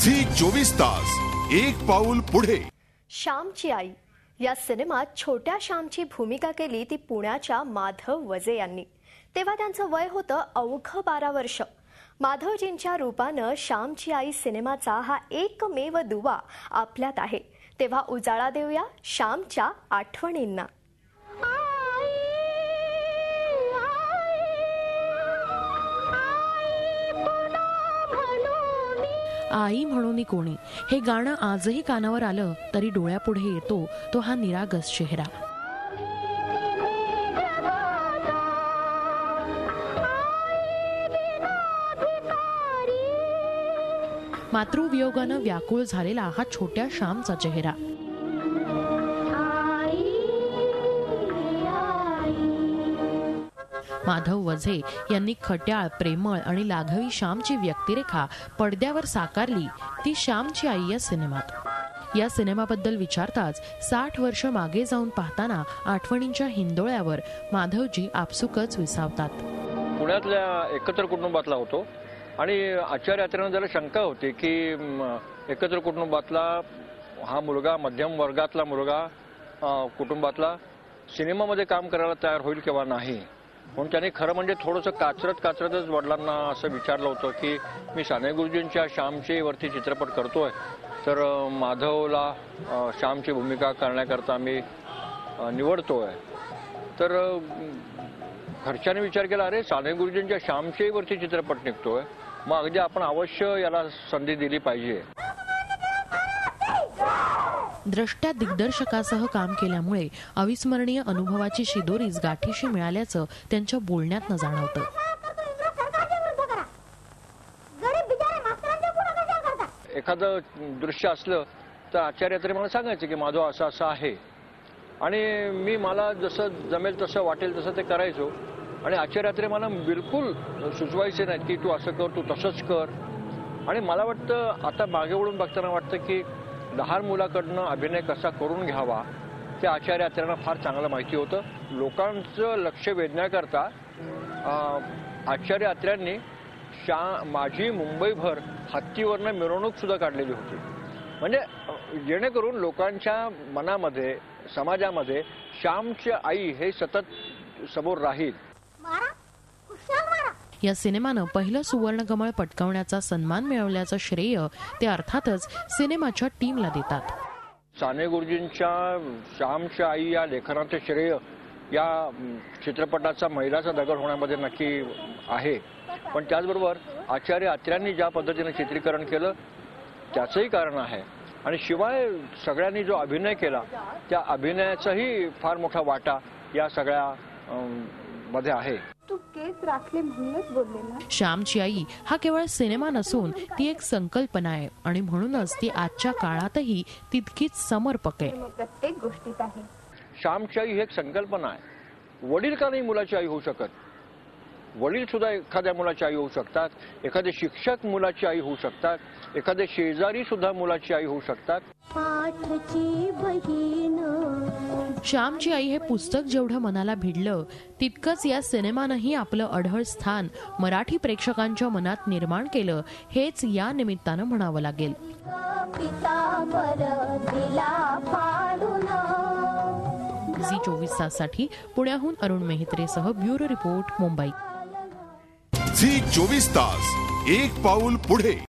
Zee 24 तास एक पाऊल पुढे. श्यामची आई या सिनेमात छोट्या श्यामची भूमिका केली ती पुण्याच्या माधव वजे यांनी. तेव्हा त्यांचं वय होतं अवघं 12 वर्ष. माधवजींच्या रूपानं श्यामची आई सिनेमाचा हा एकमेव दुवा आपल्यात आहे. तेव्हा उजाळा देऊया श्यामच्या आठवणींना. आई म्हणून कोणी हे गाणं आजही कानावर आलं तरी डोळ्यापुढे येतो तो हा निरागस चेहरा. मातृवियोगानं व्याकुळ झालेला हा छोट्या श्यामचा चेहरा. माधव वझे यांनी खट्याळ, प्रेमळ आणि लाघवी श्यामची व्यक्तिरेखा पडद्यावर साकारली ती श्यामची आई या सिनेमात. या सिनेमाबद्दल विचारताच 60 वर्ष मागे जाऊन पाहताना आठवणींच्या हिंदोळ्यावर माधवजी आपसुकच विसावतात. पुण्यातल्या एकत्र कुटुंबातला होतो आणि आचार्य यात्रेनं जरा शंका होती की एकत्र कुटुंबातला हा मुलगा, मध्यम वर्गातला मुलगा कुटुंबातला सिनेमामध्ये काम करायला तयार होईल किंवा नाही. म्हणून त्याने खरं म्हणजे थोडंसं काचरतच वडिलांना असं विचारलं होतं की मी साने गुरुजींच्या श्यामची वरती चित्रपट करतोय, तर माधवला श्यामची भूमिका करण्याकरता मी निवडतोय. तर घरच्यांनी विचार केला, अरे साने गुरुजींच्या श्यामची वरती चित्रपट निघतोय, मग अगदी आपण अवश्य याला संधी दिली पाहिजे. द्रष्ट्या दिग्दर्शकासह काम केल्यामुळे अविस्मरणीय अनुभवाची शिदोरीच गाठीशी मिळाल्याचं त्यांच्या बोलण्यातनं जाणवतं. एखादं दृश्य असलं तर आचार्य तरी मला सांगायचं की माधव असं असं आहे आणि मला जसं जमेल तसं वाटेल तसं ते करायचो. आणि आचार्य मला बिलकुल सुचवायचे नाहीत की तू असं कर, तू तसंच कर. आणि मला वाटतं आता मागे वळून बघताना वाटतं की लहान मुलाकडनं अभिनय कसा करून घ्यावा ते आचार्य यात्रेंना फार चांगलं माहिती होतं. लोकांचं लक्ष वेधण्याकरता आचार्य यात्र्यांनी माझी मुंबईभर हत्तीवरनं मिरवणूक सुद्धा काढलेली होती. म्हणजे जेणेकरून लोकांच्या मनामध्ये, समाजामध्ये श्यामची आई हे सतत समोर राहील. या सिनेमानं पहिलं सुवर्णकमळ पटकावण्याचा सन्मान मिळवल्याचं श्रेय ते अर्थातच सिनेमाच्या टीमला देतात. साने गुरुजींच्या श्यामची आई या लेखनाचं श्रेय या चित्रपटाचा मैलाचा दगड होण्यामध्ये नक्की आहे. पण त्याचबरोबर आचार्य यात्र्यांनी ज्या पद्धतीने चित्रीकरण केलं त्याचंही कारण आहे. आणि शिवाय सगळ्यांनी जो अभिनय केला त्या अभिनयाचाही फार मोठा वाटा या सगळ्या मध्ये आहे. श्यामची आई हा केवळ सिनेमा नसून ती एक संकल्पना आहे आणि म्हणूनच ती आजच्या काळातही तितकीच समर्पक आहे. प्रत्येक गोष्टीत आहे. श्यामची आई ही एक संकल्पना आहे. वडील का नाही मुलाची आई होऊ शकत? वडील सुद्धा एखाद्या मुलाची आई होऊ शकतात, एखादे शिक्षक मुलाची आई होऊ शकतात, एखादे शेजारी सुद्धा मुलाची आई होऊ शकतात. श्यामची आई हे पुस्तक जेवढं मनाला भिडलं तितकंच या सिनेमानंही आपलं अढळ स्थान मराठी प्रेक्षकांच्या मनात निर्माण केलं हेच या निमित्तानं म्हणावं लागेल. झी 24 ताससाठी पुण्याहून अरुण मेहत्रेसह ब्युरो रिपोर्ट, मुंबई. झी 24 तास एक पाऊल पुढे.